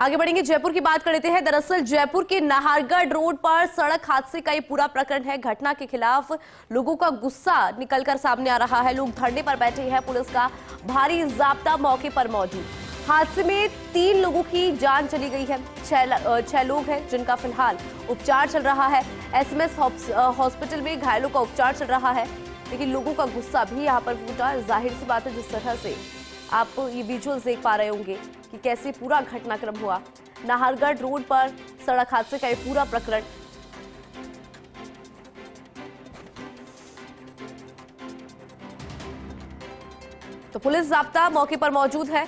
आगे बढ़ेंगे, जयपुर की बात कर लेते हैं। दरअसल जयपुर के नाहरगढ़ रोड पर सड़क हादसे का ये पूरा प्रकरण है। घटना के खिलाफ लोगों का गुस्सा निकलकर सामने आ रहा है। लोग धरने पर बैठे हैं। पुलिस का भारी जाब्ता मौके पर मौजूद। हादसे में 3 लोगों की जान चली गई है। 6 लोग हैं जिनका फिलहाल उपचार चल रहा है। एसएमएस हॉस्पिटल में घायलों का उपचार चल रहा है। लेकिन लोगों का गुस्सा भी यहाँ पर फूटा। जाहिर सी बात है, जिस तरह से आप ये विजुअल्स देख पा रहे होंगे कि कैसे पूरा घटनाक्रम हुआ। नाहरगढ़ रोड पर सड़क हादसे का ये पूरा प्रकरण। तो पुलिस जाब्ता मौके पर मौजूद है।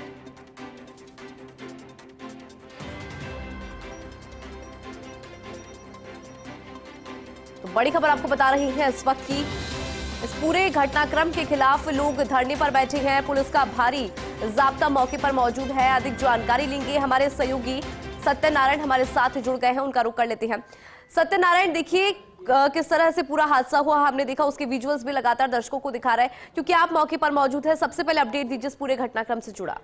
तो बड़ी खबर आपको बता रही है इस वक्त की। इस पूरे घटनाक्रम के खिलाफ लोग धरने पर बैठे हैं। पुलिस का भारी जाब्ता मौके पर मौजूद है। अधिक जानकारी लेंगे, हमारे सहयोगी सत्यनारायण हमारे साथ जुड़ गए हैं, उनका रुख कर लेते हैं। सत्यनारायण, देखिए किस तरह से पूरा हादसा हुआ, हमने देखा, उसके विजुअल्स भी लगातार दर्शकों को दिखा रहे हैं क्योंकि आप मौके पर मौजूद है। सबसे पहले अपडेट दीजिए इस पूरे घटनाक्रम से जुड़ा।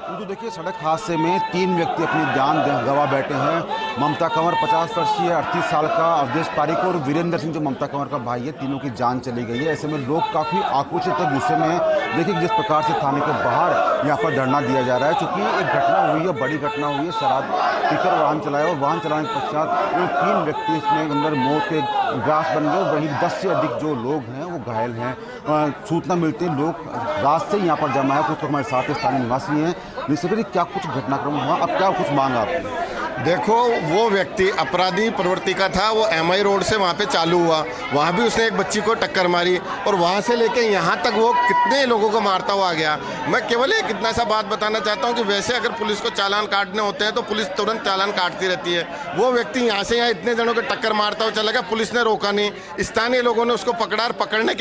तो देखिए, सड़क हादसे में 3 व्यक्ति अपनी जान गंवा बैठे हैं। ममता कंवर 50 वर्षीय, 38 साल का अवधेश पारिक और वीरेंद्र सिंह जो ममता कंवर का भाई है, तीनों की जान चली गई है। ऐसे में लोग काफ़ी आक्रोशित है, गुस्से में हैं। देखिए जिस प्रकार से थाने के बाहर यहाँ पर धरना दिया जा रहा है, चूँकि एक घटना हुई है, बड़ी घटना हुई है। शराब पीकर वाहन चलाया और वाहन चलाने के पश्चात वो 3 व्यक्ति इसमें अंदर मौत के ग्रास बन गए। वहीं 10 से अधिक जो लोग हैं वो घायल हैं। सूचना मिलती है, लोग रात से यहाँ पर जमा है। कुछ तो हमारे साथ स्थानीय निवासी हैं। निश्चित क्या कुछ घटनाक्रम हुआ, अब क्या कुछ मांग आपकी? देखो, वो व्यक्ति अपराधी प्रवृत्ति का था। वो एमआई रोड से वहाँ पे चालू हुआ, वहाँ भी उसने एक बच्ची को टक्कर मारी और वहाँ से लेके यहाँ तक वो कितने लोगों को मारता हुआ गया। मैं केवल एक इतना सा बात बताना चाहता हूँ कि वैसे अगर पुलिस को चालान काटने होते हैं तो पुलिस तुरंत चालान काटती रहती है। वो व्यक्ति यहाँ से यहाँ इतने जनों को टक्कर मारता हुआ चला गया, पुलिस ने रोका नहीं। स्थानीय लोगों ने उसको पकड़ा और पकड़ने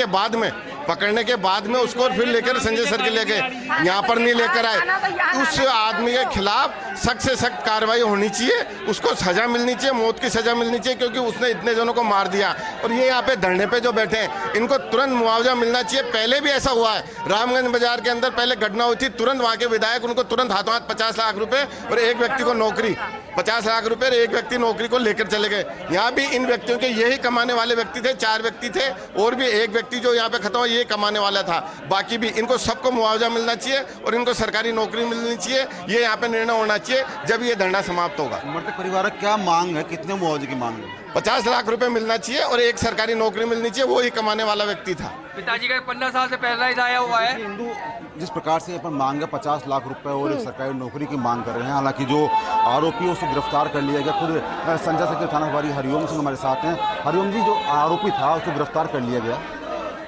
के बाद में उसको फिर लेकर संजय सर के ले गए, यहाँ पर नहीं लेकर आए। उस आदमी के खिलाफ सख्त से सख्त कार्रवाई होनी चाहिए, उसको सजा मिलनी चाहिए, मौत की सजा मिलनी चाहिए, क्योंकि उसने इतने जनों को मार दिया। और ये यहाँ पे धरने पे जो बैठे हैं, इनको तुरंत मुआवजा मिलना चाहिए। पहले भी ऐसा हुआ है, रामगंज बाजार के अंदर पहले घटना हुई थी, तुरंत वहाँ के विधायक उनको तुरंत हाथों हाथ 50 लाख रुपए और एक व्यक्ति को नौकरी, 50 लाख रुपए और एक व्यक्ति नौकरी को लेकर चले गए। यहाँ भी इन व्यक्तियों के यही कमाने वाले व्यक्ति थे, 4 व्यक्ति थे और भी एक व्यक्ति जो यहाँ पे खत्म हुआ ये कमाने वाला था। बाकी भी इनको सबको मुआवजा मिलना चाहिए और इनको सरकारी नौकरी मिलनी चाहिए। ये यहाँ पे निर्णय होना चाहिए जब ये धरना समाप्त होगा। मृतक परिवार क्या मांग है, कितने मुआवजे की मांग है? 50 लाख रुपए मिलना चाहिए और एक सरकारी नौकरी मिलनी चाहिए। वो ही कमाने वाला व्यक्ति था। पिताजी का 15 साल से पैरालाइज आया हुआ है। हिंदू जिस प्रकार से अपन मांग है 50 लाख रुपए और एक सरकारी नौकरी की मांग कर रहे हैं। हालांकि जो आरोपी उसको गिरफ्तार कर लिया गया। खुद संजय सर के थाना प्रभारी हरिओम सिंह हमारे साथ हैं। हरिओम जी, जो आरोपी था उसको गिरफ्तार कर लिया गया?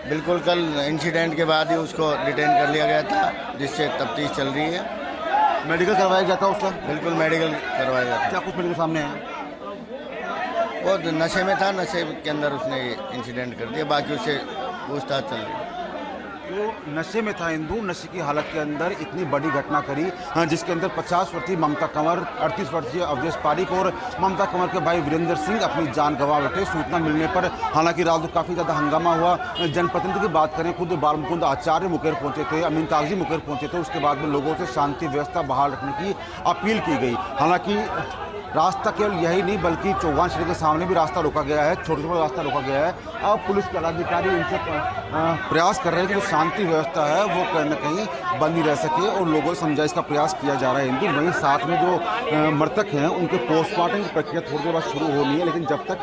बिल्कुल, कल इंसिडेंट के बाद ही उसको डिटेन कर लिया गया था, जिससे तफ्तीश चल रही है। मेडिकल करवाया गया था उसका? बिल्कुल मेडिकल करवाया गया था। क्या कुछ मेडिकल सामने है? वो नशे में था, नशे के अंदर उसने इंसिडेंट कर दिया, बाकी उसे पूछताछ चल रही है। तो नशे में था हिंदू, नशे की हालत के अंदर इतनी बड़ी घटना करी, जिसके अंदर 50 वर्षीय ममता कंवर, 38 वर्षीय अवधेश पारिक और ममता कंवर के भाई वीरेंद्र सिंह अपनी जान गंवा बैठे। सूचना मिलने पर हालांकि रात को काफ़ी ज़्यादा हंगामा हुआ। जनप्रतिनिधि की बात करें, खुद बालमुकुंद आचार्य मुकेर पहुंचे थे, अमीन तागजी मुकेर पहुंचे थे। उसके बाद में लोगों से शांति व्यवस्था बहाल रखने की अपील की गई। हालांकि रास्ता केवल यही नहीं बल्कि चौगान शरीफ के सामने भी रास्ता रोका गया है, छोटा छोटा रास्ता रोका गया है। अब पुलिस के अधिकारी उनसे प्रयास कर रहे हैं कि जो शांति व्यवस्था है वो कहीं न कहीं बनी रह सके और लोगों को समझाइश का प्रयास किया जा रहा है हिंदू। वहीं साथ में जो मृतक हैं उनके पोस्टमार्टम की प्रक्रिया थोड़ी देर बाद शुरू होनी है, लेकिन जब तक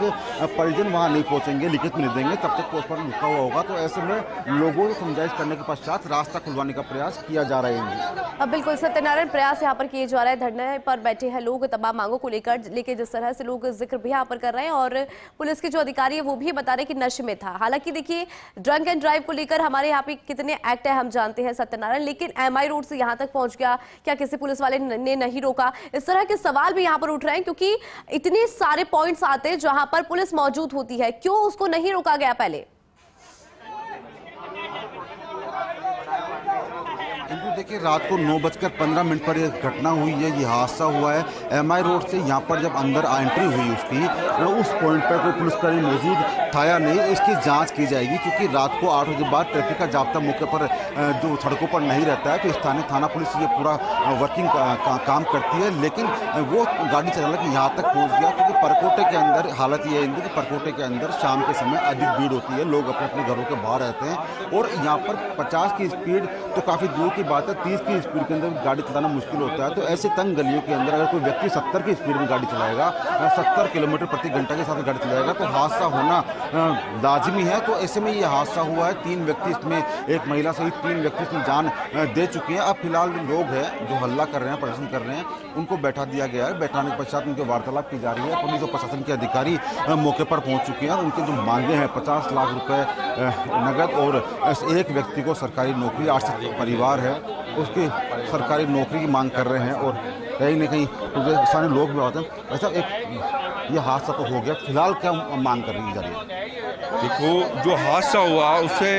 परिजन वहाँ नहीं पहुँचेंगे, लिखित में नहीं देंगे, तब तक पोस्टमार्टम रुका हुआ होगा। तो ऐसे में लोगों को समझाइश करने के पश्चात रास्ता खुलवाने का प्रयास किया जा रहा है। अब बिल्कुल सत्यनारायण, प्रयास यहाँ पर किए जा रहे हैं। धरने पर बैठे हैं लोग, तमाम मांगों को लेके जिस तरह से लोग जिक्र भी यहाँ पर कर रहे हैं और पुलिस के जो अधिकारी है वो भी बता रहे हैं कि नशे में था। हालांकि देखिए, ड्रंक एंड ड्राइव को लेकर हमारे यहाँ पे कितने एक्ट है हम जानते हैं सत्यनारायण, लेकिन एमआई रोड से यहाँ तक पहुंच गया, क्या किसी पुलिस वाले ने नहीं रोका? इस तरह के सवाल भी यहाँ पर उठ रहे हैं क्योंकि इतने सारे पॉइंट्स आते हैं जहां पर पुलिस मौजूद होती है, क्यों उसको नहीं रोका गया पहले? देखिए, रात को 9:15 पर यह घटना हुई है, ये हादसा हुआ है। एमआई रोड से यहाँ पर जब अंदर एंट्री हुई उसकी, उस पॉइंट पर कोई पुलिसकर्मी मौजूद उठाया नहीं, इसकी जांच की जाएगी, क्योंकि रात को 8 बजे बाद ट्रैफिक का जाब्ता मौके पर जो सड़कों पर नहीं रहता है, तो स्थानीय थाना पुलिस ये पूरा वर्किंग काम करती है। लेकिन वो गाड़ी चालक यहाँ तक पहुँच गया, क्योंकि परकोटे के अंदर हालत ये है कि परकोटे के अंदर शाम के समय अधिक भीड़ होती है, लोग अपने अपने घरों के बाहर रहते हैं, और यहाँ पर 50 की स्पीड तो काफ़ी दूर की बात है, 30 की स्पीड के अंदर गाड़ी चलाना मुश्किल होता है। तो ऐसे तंग गलियों के अंदर अगर कोई व्यक्ति 70 की स्पीड में गाड़ी चलाएगा, 70 किलोमीटर प्रति घंटा के साथ गाड़ी चलाएगा, तो हादसा होना लाजमी है। तो ऐसे में ये हादसा हुआ है, 3 व्यक्ति इसमें, एक महिला सहित 3 व्यक्ति इसमें जान दे चुके हैं। अब फिलहाल लोग हैं जो हल्ला कर रहे हैं, प्रदर्शन कर रहे हैं, उनको बैठा दिया गया है। बैठाने के पश्चात उनकी वार्तालाप की जा रही है। पुलिस और प्रशासन के अधिकारी मौके पर पहुंच चुके हैं। उनके जो मांगे हैं 50 लाख रुपए नगद, और एक व्यक्ति को सरकारी नौकरी, आश्रित परिवार है उसकी सरकारी नौकरी की मांग कर रहे हैं, और कहीं ना कहीं सारे लोग भी आते हैं। ऐसा एक ये हादसा तो हो गया, फिलहाल क्या मांग करनी जा रही है? देखो, जो हादसा हुआ उससे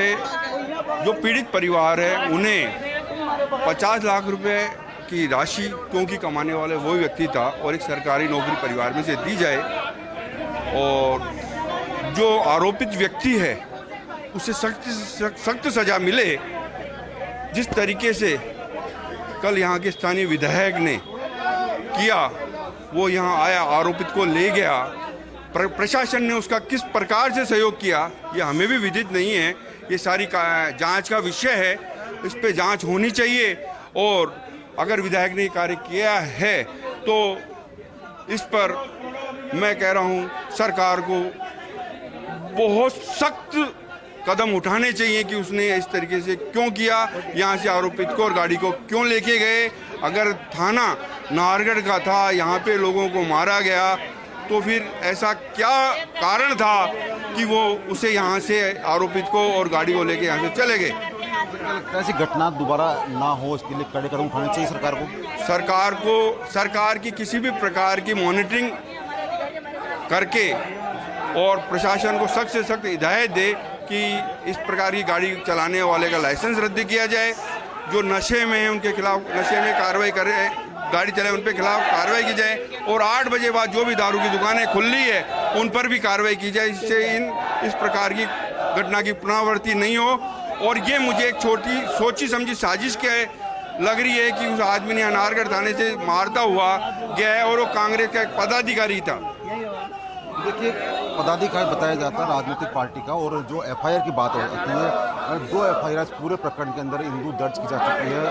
जो पीड़ित परिवार है उन्हें 50 लाख रुपए की राशि, क्योंकि कमाने वाले वही व्यक्ति था और एक सरकारी नौकरी परिवार में से दी जाए, और जो आरोपित व्यक्ति है उसे सख्त सजा मिले। जिस तरीके से कल यहाँ के स्थानीय विधायक ने किया, वो यहाँ आया, आरोपित को ले गया, प्रशासन ने उसका किस प्रकार से सहयोग किया ये हमें भी विदित नहीं है। ये सारी जांच का विषय है, इस पे जांच होनी चाहिए, और अगर विधायक ने कार्य किया है तो इस पर मैं कह रहा हूँ सरकार को बहुत सख्त कदम उठाने चाहिए कि उसने इस तरीके से क्यों किया, यहाँ से आरोपित को और गाड़ी को क्यों लेके गए। अगर थाना नाहरगढ़ का था, यहाँ पे लोगों को मारा गया, तो फिर ऐसा क्या कारण था कि वो उसे यहाँ से आरोपित को और गाड़ी को लेके यहाँ से चले गए। ऐसी घटना दोबारा ना हो, इसके लिए कड़े कदम उठाने चाहिए सरकार को। सरकार की किसी भी प्रकार की मॉनिटरिंग करके और प्रशासन को सख्त से सख्त हिदायत दे कि इस प्रकार की गाड़ी चलाने वाले का लाइसेंस रद्द किया जाए। जो नशे में हैं उनके खिलाफ नशे में कार्रवाई करें, गाड़ी चलाए उन पे खिलाफ कार्रवाई की जाए, और 8 बजे बाद जो भी दारू की दुकानें खुली है उन पर भी कार्रवाई की जाए, जिससे इस प्रकार की घटना की पुनरावृत्ति नहीं हो। और ये मुझे एक छोटी सोची समझी साजिश के लग रही है कि उस आदमी ने नाहरगढ़ थाने से मारता हुआ गया है, और वो कांग्रेस का एक पदाधिकारी था। देखिए, पदाधिकारी बताया जाता है राजनीतिक पार्टी का, और जो एफआईआर की बात होती है, 2 एफआईआर पूरे प्रकरण के अंदर इंदू दर्ज की जा चुकी है।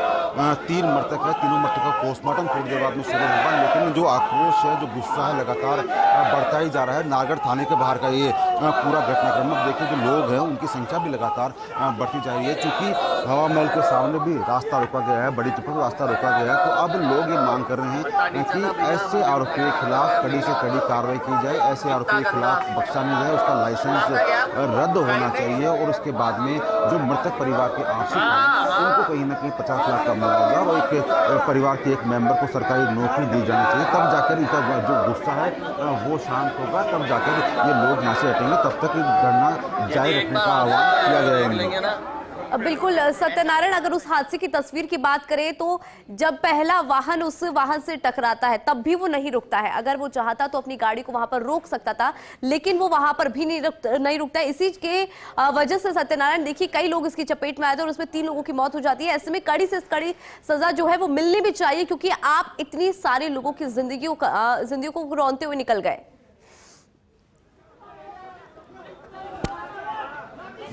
3 मृतक है, तीनों मृतकों का पोस्टमार्टम थोड़ी देर बाद में शुरू होगा। लेकिन जो आक्रोश है, जो गुस्सा है, लगातार बढ़ता ही जा रहा है। नाहरगढ़ थाने के बाहर का ये पूरा घटनाक्रम, अब देखिए जो लोग हैं उनकी संख्या भी लगातार बढ़ती जा रही है। चूँकि हवा महल के सामने भी रास्ता रोका गया है, बड़ी चौक पर रास्ता रोका गया है, तो अब लोग ये मांग कर रहे हैं कि ऐसे आरोपियों के खिलाफ कड़ी से कड़ी कार्रवाई की जाए, ऐसे आरोपियों के खिलाफ बख्शा नहीं जाए, उसका लाइसेंस रद्द होना चाहिए, और उसके बाद में जो मृतक परिवार के आश्रित हैं उनको कहीं ना कहीं 50 लाख का मुआवजा और एक परिवार के एक मेंबर को सरकारी नौकरी दी जानी चाहिए। तब जाकर इनका जो गुस्सा है वो शांत होगा, तब जाकर ये लोग यहाँ से हटेंगे। तब तक धरना जारी रखने का आह्वान किया गया है। बिल्कुल सत्यनारायण, अगर उस हादसे की तस्वीर की बात करें तो जब पहला वाहन उस वाहन से टकराता है तब भी वो नहीं रुकता है। अगर वो चाहता तो अपनी गाड़ी को वहां पर रोक सकता था, लेकिन वो वहां पर भी नहीं रुकता है। इसी के वजह से सत्यनारायण देखिए कई लोग इसकी चपेट में आए थे और उसमें 3 लोगों की मौत हो जाती है। ऐसे में कड़ी से कड़ी सजा जो है वो मिलनी भी चाहिए, क्योंकि आप इतनी सारे लोगों की जिंदगियों को रौंदते हुए निकल गए।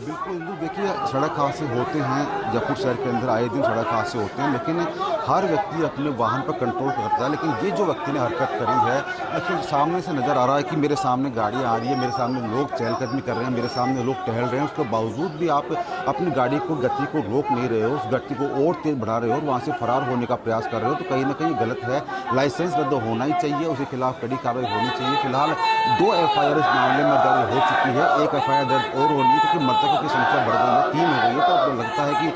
बिल्कुल, देखिए सड़क हादसे होते हैं, जयपुर शहर के अंदर आए दिन सड़क हादसे होते हैं, लेकिन हर व्यक्ति अपने वाहन पर कंट्रोल करता है। लेकिन ये जो व्यक्ति ने हरकत करी है, एक्चुअली सामने से नज़र आ रहा है कि मेरे सामने गाड़ी आ रही है, मेरे सामने लोग चहलकदमी कर रहे हैं, मेरे सामने लोग टहल रहे हैं, उसके बावजूद भी आप अपनी गाड़ी को गति को रोक नहीं रहे हो, उस गति को और तेज बढ़ा रहे हो और वहाँ से फरार होने का प्रयास कर रहे हो, तो कहीं ना कहीं गलत है। लाइसेंस रद्द होना ही चाहिए, उसके खिलाफ कड़ी कार्रवाई होनी चाहिए। फिलहाल 2 एफआईआर इस मामले में दर्ज हो चुकी है, 1 एफआईआर दर्ज और होनी है, क्योंकि मृतकों की संख्या बढ़ गई है, 3 हो गई है। तो अब लगता है कि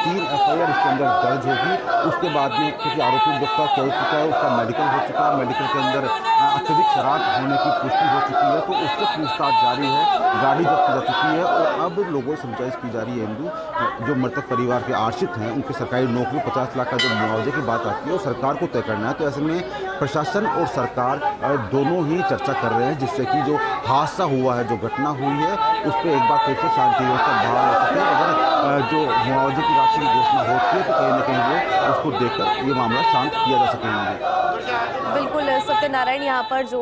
3 एफआईआर इसके अंदर दर्ज होगी। उसके बाद में क्योंकि आरोपी गिरफ्तार हो चुका है, उसका मेडिकल हो चुका है, मेडिकल के अंदर अत्यधिक शराब होने की पुष्टि हो चुकी है, तो उससे पूछताछ जारी है, गाड़ी जब्त की जा चुकी है। और अब लोगों से समझाइश की जा रही है इंदू, जो मृतक परिवार के आश्रित हैं उनकी सरकारी नौकरी 50 लाख का जो मुआवजे की बात आती है वो सरकार को तय करना है। तो ऐसे में प्रशासन और सरकार दोनों ही चर्चा कर रहे हैं, जिससे कि जो हादसा हुआ है, जो घटना हुई है, उस पर एक बार फिर से शांति व्यवस्था बहाल हो सके। अगर जो मुआवजे की राशि की घोषणा होती है तो कहीं ना कहीं वो उसको देखकर ये मामला शांत किया जा सकेगा। बिल्कुल सत्यनारायण, यहाँ पर जो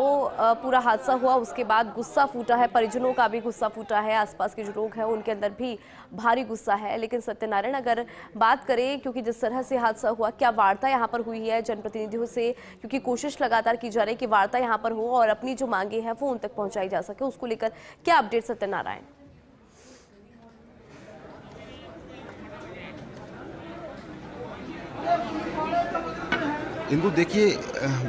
पूरा हादसा हुआ उसके बाद गुस्सा फूटा है, परिजनों का भी गुस्सा फूटा है, आसपास के जो लोग हैं उनके अंदर भी भारी गुस्सा है। लेकिन सत्यनारायण, अगर बात करें, क्योंकि जिस तरह से हादसा हुआ, क्या वार्ता यहाँ पर हुई है जनप्रतिनिधियों से? क्योंकि कोशिश लगातार की जा रही है कि वार्ता यहाँ पर हो और अपनी जो मांगे हैं वो उन तक पहुंचाई जा सके, उसको लेकर क्या अपडेट सत्यनारायण? इनको देखिए,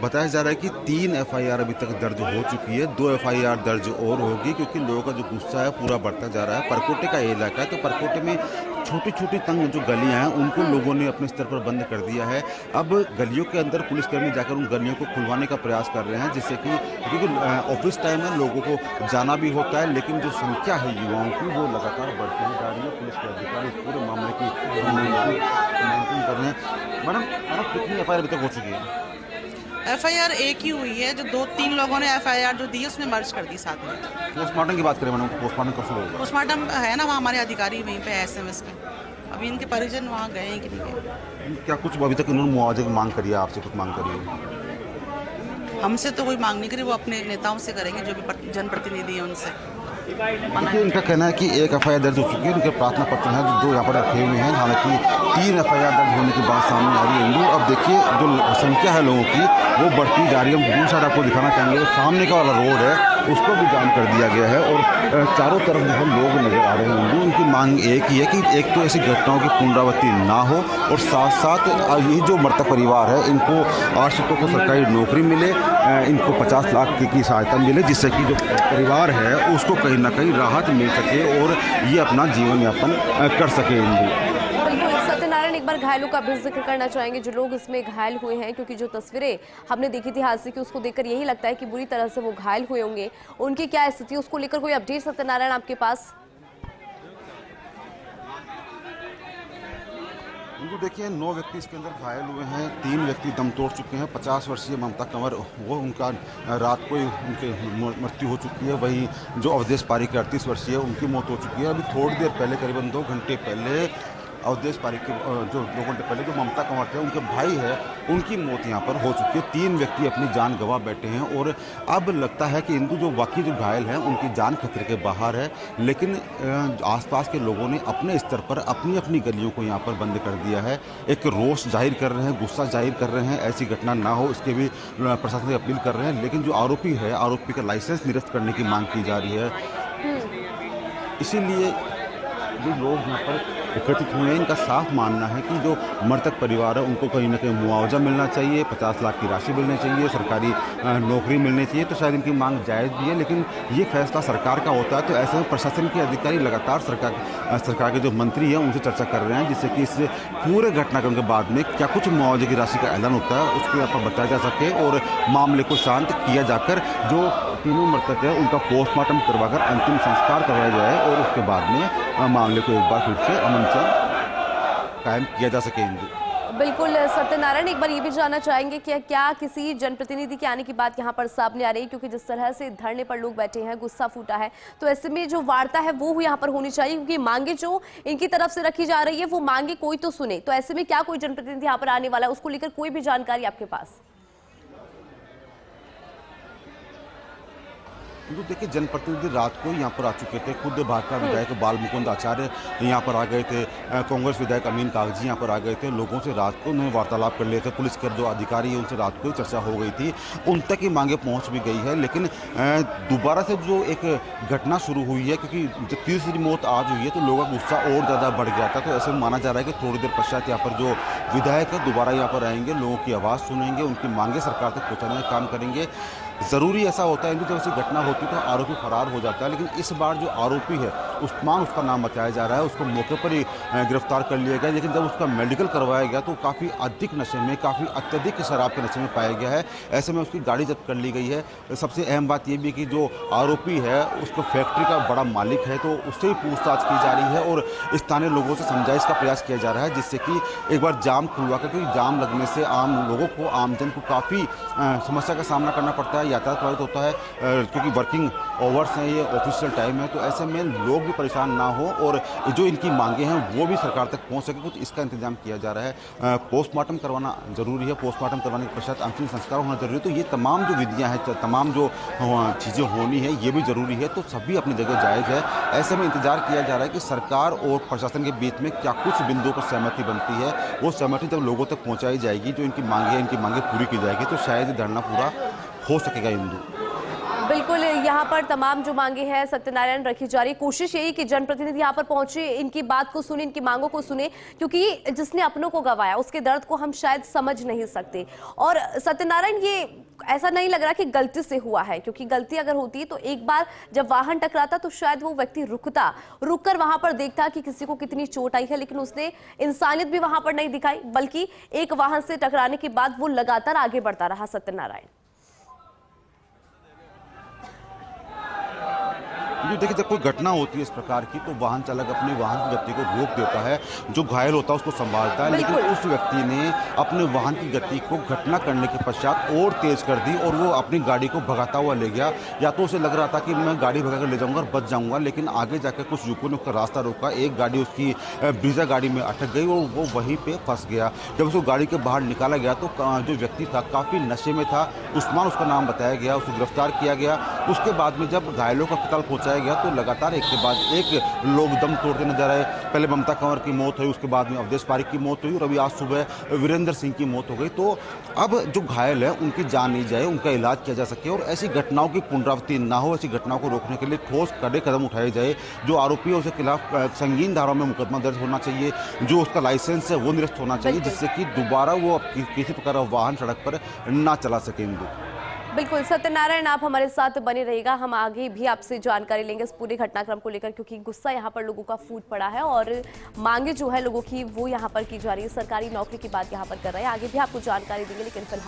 बताया जा रहा है कि 3 एफआईआर अभी तक दर्ज हो चुकी है, 2 एफआईआर दर्ज और होगी, क्योंकि लोगों का जो गुस्सा है पूरा बढ़ता जा रहा है। परकोटे का ये इलाका है, तो परकोटे में छोटी छोटी तंग जो गलियां हैं उनको लोगों ने अपने स्तर पर बंद कर दिया है। अब गलियों के अंदर पुलिसकर्मी जाकर उन गलियों को खुलवाने का प्रयास कर रहे हैं, जिससे कि क्योंकि ऑफिस टाइम है, लोगों को जाना भी होता है, लेकिन जो संख्या है युवाओं की वो लगातार बढ़ती ही जा रही है। पुलिस के अधिकारी इस पूरे मामले की मॉनिटरिंग कर रहे हैं। मैडम, कितनी एफआईआर अभी तक हो चुकी है? एफआईआर एक ही हुई है, जो 2-3 लोगों ने एफआईआर जो दी उसमें मर्ज कर दी साथ में। पोस्टमार्टम की बात करें मैडम, पोस्टमार्टम कब शुरू होगा? पोस्टमार्टम है ना, वहाँ हमारे अधिकारी वहीं पे एसएमएस में, अभी इनके परिजन वहाँ गए हैं कि नहीं गए। क्या कुछ अभी तक इन्होंने मुआवजे की मांग करी है? आपसे कुछ मांग करी है? हमसे तो कोई मांग नहीं करी, वो अपने नेताओं से करेंगे, जो भी जनप्रतिनिधि हैं उनसे। देखिए, इनका कहना है कि एक एफआईआर दर्ज हो चुकी है, उनके प्रार्थना पत्र हैं जो यहाँ पर रखे हुए हैं। हालांकि 3 एफआईआर दर्ज होने की बात सामने आ रही है इंदू। अब देखिए, जो संख्या है लोगों की वो बढ़ती जा रही है। हम दूर साइड आपको दिखाना चाहेंगे, सामने का वाला रोड है उसको भी जाम कर दिया गया है और चारों तरफ जो है लोग नजर आ रहे हैं इंदू। उनकी मांग एक ही है कि एक तो ऐसी घटनाओं की पुनरावृत्ति ना हो और साथ साथ ये जो मृतक परिवार है इनको आश्रितों को सरकारी नौकरी मिले, इनको 50 लाख की सहायता मिले, जिससे कि जो परिवार है उसको कहीं ना कहीं राहत मिल सके और ये अपना जीवन यापन कर सके। बिल्कुल सत्यनारायण, एक बार घायलों का भी जिक्र करना चाहेंगे, जो लोग इसमें घायल हुए हैं, क्योंकि जो तस्वीरें हमने देखी थी हादसे की उसको देखकर यही लगता है कि बुरी तरह से वो घायल हुए होंगे। उनकी क्या स्थिति, उसको लेकर कोई अपडेट सत्यनारायण आपके पास? इनको देखिए, 9 व्यक्ति इसके अंदर घायल हुए हैं, 3 व्यक्ति दम तोड़ चुके हैं। 50 वर्षीय ममता कंवर, वो उनका रात को ही उनके मृत्यु हो चुकी है। वहीं जो अवधेश पारीक 38 वर्षीय उनकी मौत हो चुकी है। अभी थोड़ी देर पहले, करीबन 2 घंटे पहले, अवधेश पारीक के जो 2 घंटे पहले जो ममता कंवर थे उनके भाई है, उनकी मौत यहाँ पर हो चुकी है। 3 व्यक्ति अपनी जान गंवा बैठे हैं और अब लगता है कि इनको जो बाकी जो घायल हैं उनकी जान खतरे के बाहर है। लेकिन आसपास के लोगों ने अपने स्तर पर अपनी अपनी गलियों को यहाँ पर बंद कर दिया है। एक रोष जाहिर कर रहे हैं, गुस्सा जाहिर कर रहे हैं, ऐसी घटना ना हो इसके भी प्रशासन से अपील कर रहे हैं। लेकिन जो आरोपी है, आरोपी का लाइसेंस निरस्त करने की मांग की जा रही है। इसीलिए जो लोग यहाँ पर एकत्रित हुए हैं, इनका साफ मानना है कि जो मृतक परिवार है उनको कहीं ना कहीं मुआवजा मिलना चाहिए, 50 लाख की राशि मिलनी चाहिए, सरकारी नौकरी मिलनी चाहिए। तो शायद इनकी मांग जायज़ भी है, लेकिन ये फैसला सरकार का होता है। तो ऐसे में प्रशासन के अधिकारी लगातार सरकार के जो मंत्री हैं उनसे चर्चा कर रहे हैं, जिससे कि इस पूरे घटनाक्रम के बाद में क्या कुछ मुआवजे की राशि का ऐलान होता है उसको यहाँ पर बताया जा सके और मामले को शांत किया जाकर जो तीनों मृतक है उनका पोस्टमार्टम करवाकर अंतिम संस्कार करवाया जाए और उसके बाद में मामले को एक बार फिर से अमन से कायम किया जा सके। बिल्कुल सत्यनारायण, एक बार ये भी जानना चाहेंगे कि क्या किसी जनप्रतिनिधि के आने की बात यहाँ पर सामने आ रही है? क्योंकि जिस तरह से धरने पर लोग बैठे हैं, गुस्सा फूटा है, तो ऐसे में जो वार्ता है वो यहाँ पर होनी चाहिए, क्योंकि मांगे जो इनकी तरफ से रखी जा रही है वो मांगे कोई तो सुने। तो ऐसे में क्या कोई जनप्रतिनिधि यहाँ पर आने वाला है, उसको लेकर कोई भी जानकारी आपके पास? तो देखिए, जनप्रतिनिधि रात को यहाँ पर आ चुके थे। खुद भाजपा विधायक बाल मुकुंद आचार्य यहाँ पर आ गए थे, कांग्रेस विधायक अमीन कागजी यहाँ पर आ गए थे। लोगों से रात को उन्होंने वार्तालाप कर लिए थे। पुलिस के जो अधिकारी हैं उनसे रात को ही चर्चा हो गई थी, उन तक ही मांगे पहुँच भी गई है। लेकिन दोबारा से जो एक घटना शुरू हुई है, क्योंकि जब तीसरी मौत आज हुई है तो लोगों का गुस्सा और ज़्यादा बढ़ गया था। तो ऐसे में माना जा रहा है कि थोड़ी देर पश्चात यहाँ पर जो विधायक है दोबारा यहाँ पर आएंगे, लोगों की आवाज़ सुनेंगे, उनकी मांगे सरकार तक पहुँचाने का काम करेंगे। ज़रूरी ऐसा होता है कि जब ऐसी घटना होती है तो आरोपी फरार हो जाता है, लेकिन इस बार जो आरोपी है उस्मान उसका नाम बताया जा रहा है, उसको मौके पर ही गिरफ्तार कर लिया गया। लेकिन जब उसका मेडिकल करवाया गया तो काफ़ी अधिक नशे में, काफ़ी अत्यधिक शराब के नशे में पाया गया है। ऐसे में उसकी गाड़ी जब्त कर ली गई है। सबसे अहम बात यह भी कि जो आरोपी है उसको फैक्ट्री का बड़ा मालिक है, तो उससे ही पूछताछ की जा रही है और स्थानीय लोगों से समझाइश का प्रयास किया जा रहा है, जिससे कि एक बार जाम खुलवा कर, क्योंकि जाम लगने से आम लोगों को, आमजन को काफ़ी समस्या का सामना करना पड़ता है, यातायात प्रभावित होता है, क्योंकि वर्किंग ओवर्स हैं, ये ऑफिशियल टाइम है। तो ऐसे में लोग भी परेशान ना हो और जो इनकी मांगे हैं वो भी सरकार तक पहुंच सके, कुछ इसका इंतजाम किया जा रहा है। पोस्टमार्टम करवाना जरूरी है, पोस्टमार्टम करवाने के पश्चात अंतिम संस्कार होना जरूरी है। तो ये तमाम जो विधियाँ हैं, तमाम जो चीज़ें होनी है, ये भी जरूरी है। तो सभी अपनी जगह जायज़ है। ऐसे में इंतजार किया जा रहा है कि सरकार और प्रशासन के बीच में क्या कुछ बिंदुओं पर सहमति बनती है। वो सहमति जब लोगों तक पहुंचाई जाएगी, जो इनकी मांगे हैं, इनकी मांगे पूरी की जाएगी, तो शायद धरना पूरा हो सकेगा। इंदु, बिल्कुल, यहाँ पर तमाम जो मांगे हैं सत्यनारायण रखी जा रही। कोशिश यही कि जनप्रतिनिधि यहाँ पर पहुंचे, इनकी बात को सुने, इनकी मांगों को सुने, क्योंकि जिसने अपनों को गंवाया उसके दर्द को हम शायद समझ नहीं सकते। और सत्यनारायण, ये ऐसा नहीं लग रहा कि गलती से हुआ है, क्योंकि गलती अगर होती तो एक बार जब वाहन टकराता तो शायद वो व्यक्ति रुककर वहां पर देखता कि किसी को कितनी चोट आई है, लेकिन उसने इंसानियत भी वहां पर नहीं दिखाई, बल्कि एक वाहन से टकराने के बाद वो लगातार आगे बढ़ता रहा। सत्यनारायण, देखिए, जब कोई घटना होती है इस प्रकार की तो वाहन चालक अपने वाहन की गति को रोक देता है, जो घायल होता है उसको संभालता है। लेकिन उस व्यक्ति ने अपने वाहन की गति को घटना करने के पश्चात और तेज कर दी और वो अपनी गाड़ी को भगाता हुआ ले गया। या तो उसे लग रहा था कि मैं गाड़ी भगा कर ले जाऊंगा और बच जाऊंगा, लेकिन आगे जाकर कुछ युवकों ने उसका रास्ता रोका। एक गाड़ी उसकी ब्रीजा गाड़ी में अटक गई और वो वहीं पर फंस गया। जब उसको गाड़ी के बाहर निकाला गया तो जो व्यक्ति था काफ़ी नशे में था, उस्मान उसका नाम बताया गया, उसे गिरफ्तार किया गया। उसके बाद में जब घायलों का अस्पताल पहुंचाया गया तो लगातार एक के बाद एक लोग दम तोड़ते नजर आए। पहले ममता कंवर की मौत हुई, उसके बाद में अवधेश पारीक की मौत हुई और अभी आज सुबह वीरेंद्र सिंह की मौत हो गई। तो अब जो घायल है उनकी जान नहीं जाए, उनका इलाज किया जा सके और ऐसी घटनाओं की पुनरावृत्ति ना हो, ऐसी घटनाओं को रोकने के लिए ठोस कड़े कदम उठाए जाए। जो आरोपी है उसके खिलाफ संगीन धाराओं में मुकदमा दर्ज होना चाहिए, जो उसका लाइसेंस है वो निरस्त होना चाहिए, जिससे कि दोबारा वो किसी प्रकार का वाहन सड़क पर ना चला सकेंगे। बिल्कुल सत्यनारायण, आप हमारे साथ बने रहिएगा। हम आगे भी आपसे जानकारी लेंगे इस पूरे घटनाक्रम को लेकर, क्योंकि गुस्सा यहाँ पर लोगों का फूट पड़ा है और मांगे जो है लोगों की वो यहाँ पर की जा रही है। सरकारी नौकरी की बात यहाँ पर कर रहे हैं, आगे भी आपको जानकारी देंगे। लेकिन फिलहाल